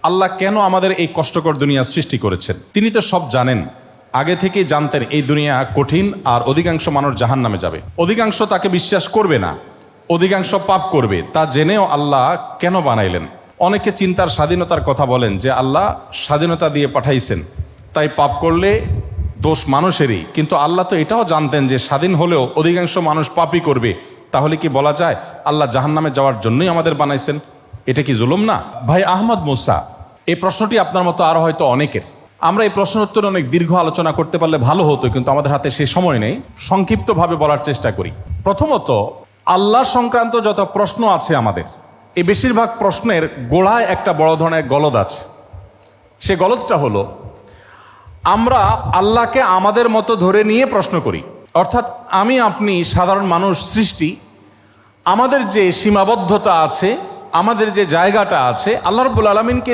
আল্লাহ কেন আমাদের এই কষ্টকর দুনিয়া সৃষ্টি করেছেন? তিনি তো সব জানেন, আগে থেকেই জানতেন এই দুনিয়া কঠিন আর অধিকাংশ মানুষ জাহান্নামে যাবে, অধিকাংশ তাকে বিশ্বাস করবে না, অধিকাংশ পাপ করবে। তা জেনেও আল্লাহ কেন বানাইলেন? অনেকে চিন্তার স্বাধীনতার কথা বলেন যে আল্লাহ স্বাধীনতা দিয়ে পাঠাইছেন, তাই পাপ করলে দোষ মানুষেরই। কিন্তু আল্লাহ তো এটাও জানতেন যে স্বাধীন হলেও অধিকাংশ মানুষ পাপই করবে। তাহলে কি বলা যায় আল্লাহ জাহান্নামে যাওয়ার জন্যই আমাদের বানাইছেন? এটা কি জুলুম না? ভাই আহমদ মুসা, এই প্রশ্নটি আপনার মতো আরো হয়তো অনেকের। আমরা এই প্রশ্নের উত্তরে অনেক দীর্ঘ আলোচনা করতে পারলে ভালো হতো, কিন্তু আমাদের হাতে সে সময় নেই। সংক্ষিপ্তভাবে বলার চেষ্টা করি। প্রথমত, আল্লাহ সংক্রান্ত যত প্রশ্ন আছে আমাদের, এই বেশিরভাগ প্রশ্নের গোড়ায় একটা বড় ধরনের গলদ আছে। সে গলদটা হলো, আমরা আল্লাহকে আমাদের মতো ধরে নিয়ে প্রশ্ন করি। অর্থাৎ আমি আপনি সাধারণ মানুষ সৃষ্টি, আমাদের যে সীমাবদ্ধতা আছে, আমাদের যে জায়গাটা আছে, আল্লাহ রাব্বুল আলামিনকে